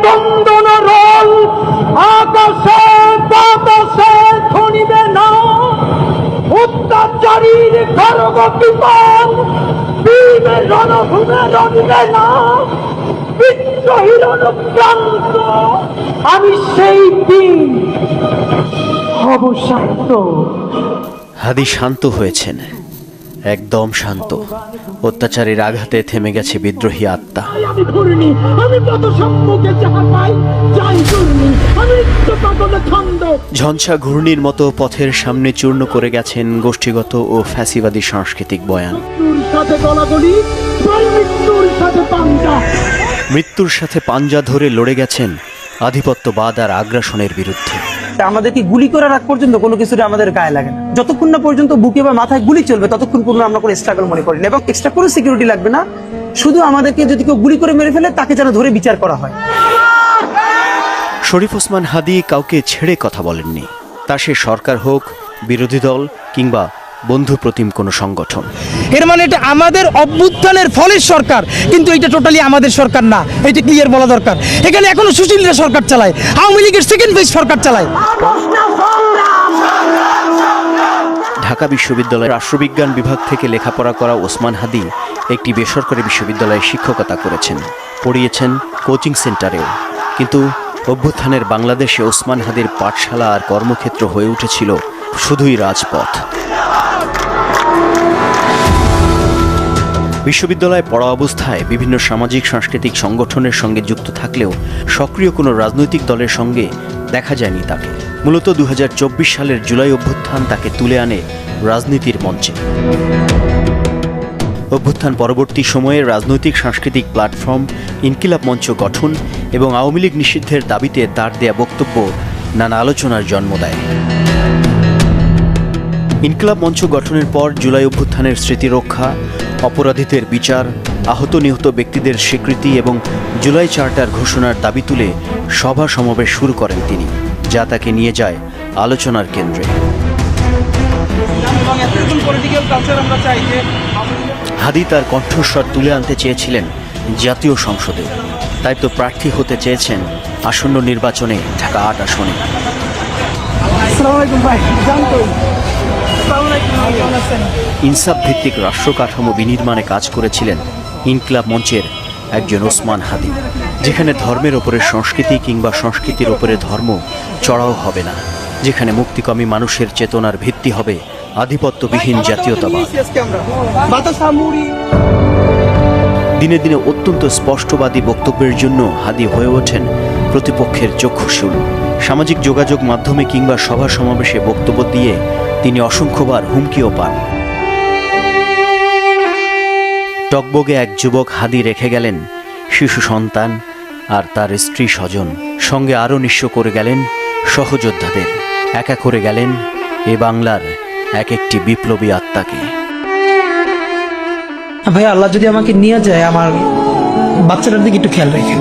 কন্দন role আকাশে বাতাসে ধনিবে না, অত্যাচারীর খড়গ বিমান বীর রণভূমে রণিবে না, বিদ্রোহীর অনুক্রান্ত আমি সেই দিন হব শান্ত। হাদি শান্ত হয়েছেন, একদম শান্ত। অত্যাচারের আঘাতে থেমে গেছে বিদ্রোহী আত্মা। আমি ঘুরিনি, আমি কত সম্মুখে যাহা পাই যাই ঘুরিনি, আমি পাগলে ছন্দ। ঝঞ্ঝা ঘূর্ণির মতো পথের সামনে চূর্ণ করে গেছেন গোষ্ঠীগত ও ফ্যাসিবাদী সাংস্কৃতিক বয়ান। মৃত্যুর সাথে গলাগলি, মৃত্যুর সাথে পাঞ্জা। মৃত্যুর সাথে পাঞ্জা ধরে লড়ে গেছেন আধিপত্যবাদ আর আগ্রাসনের বিরুদ্ধে। আমাদেরকে গুলি করার আগ পর্যন্ত কোনো কিছুটা আমাদের গায়ে লাগে না। যতক্ষণ না পর্যন্ত বুকে বা মাথায় গুলি চলবে ততক্ষণ পর্যন্ত আমরা কোনো স্ট্রাগল মনে করি না, এবং এক্সট্রা কোনো সিকিউরিটি লাগবে না। শুধু আমাদেরকে যদি কেউ গুলি করে মেরে ফেলে তাকে যেন ধরে বিচার করা হয়। শরীফ ওসমান হাদি কাউকে ছেড়ে কথা বলেননি, তা সে সরকার হোক, বিরোধী দল কিংবা বন্ধু প্রতিম কোনো সংগঠন। এর মানে এটা আমাদের অভ্যুত্থানের ফলের সরকার, কিন্তু এটা টোটালি আমাদের সরকার না, এটা ক্লিয়ার বলা দরকার। এখানে এখনো সুশীলরা সরকার চালায়, আওয়ামী লীগের সেকেন্ড ফেজ সরকার চালায়। ঢাকা বিশ্ববিদ্যালয়ের রাষ্ট্রবিজ্ঞান বিভাগ থেকে লেখাপড়া করা ওসমান হাদি একটি বেসরকারি বিশ্ববিদ্যালয়ে শিক্ষকতা করেছেন, পড়িয়েছেন কোচিং সেন্টারেও। কিন্তু অভ্যুত্থানের বাংলাদেশে ওসমান হাদির পাঠশালা আর কর্মক্ষেত্র হয়ে উঠেছিল শুধুই রাজপথ। বিশ্ববিদ্যালয়ে পড়া অবস্থায় বিভিন্ন সামাজিক সাংস্কৃতিক সংগঠনের সঙ্গে যুক্ত থাকলেও সক্রিয় কোনো রাজনৈতিক দলের সঙ্গে দেখা যায়নি তাকে। মূলত 2024 সালের জুলাই অভ্যুত্থান তাকে তুলে আনে রাজনীতির মঞ্চে। অভ্যুত্থান পরবর্তী সময়ে রাজনৈতিক সাংস্কৃতিক প্ল্যাটফর্ম ইনকিলাব মঞ্চ গঠন এবং আওয়ামী লীগ নিষিদ্ধের দাবিতে তার দেয়া বক্তব্য নানা আলোচনার জন্ম দেয়। ইনকিলাব মঞ্চ গঠনের পর জুলাই অভ্যুত্থানের স্মৃতি রক্ষা, অপরাধীদের বিচার, আহত নিহত ব্যক্তিদের স্বীকৃতি এবং জুলাই চার্টার ঘোষণার দাবি তুলে সভা সমাবেশ শুরু করেন তিনি, যা তাকে নিয়ে যায় আলোচনার কেন্দ্রে। হাদি তার কণ্ঠস্বর তুলে আনতে চেয়েছিলেন জাতীয় সংসদে, তাই তো প্রার্থী হতে চেয়েছেন আসন্ন নির্বাচনে ঢাকা 8 আসনে। ইনসাফ ভিত্তিক রাষ্ট্র কাঠামো বিনির্মাণে কাজ করেছিলেন ইনকিলাব মঞ্চের একজন ওসমান হাদি, যেখানে ধর্মের ওপরে সংস্কৃতি কিংবা সংস্কৃতির ওপরে ধর্ম চড়াও হবে না, যেখানে মুক্তিকামী মানুষের চেতনার ভিত্তি হবে আধিপত্যবিহীন জাতীয়তাবাদ। দিনে দিনে অত্যন্ত স্পষ্টবাদী বক্তব্যের জন্য হাদি হয়ে ওঠেন প্রতিপক্ষের চক্ষুশূল। সামাজিক যোগাযোগ মাধ্যমে কিংবা সভা সমাবেশে বক্তব্য দিয়ে তিনি অসংখ্যবার হুমকিও পান। টকবগে এক যুবক হাদি রেখে গেলেন শিশু সন্তান আর তার স্ত্রী স্বজন, সঙ্গে আরও নিঃস্ব করে গেলেন সহযোদ্ধাদের, একা করে গেলেন এ বাংলার এক একটি বিপ্লবী আত্মাকে। ভাই, আল্লাহ যদি আমাকে নিয়ে যায়, আমার বাচ্চাটার দিকে একটু খেয়াল রাখেন।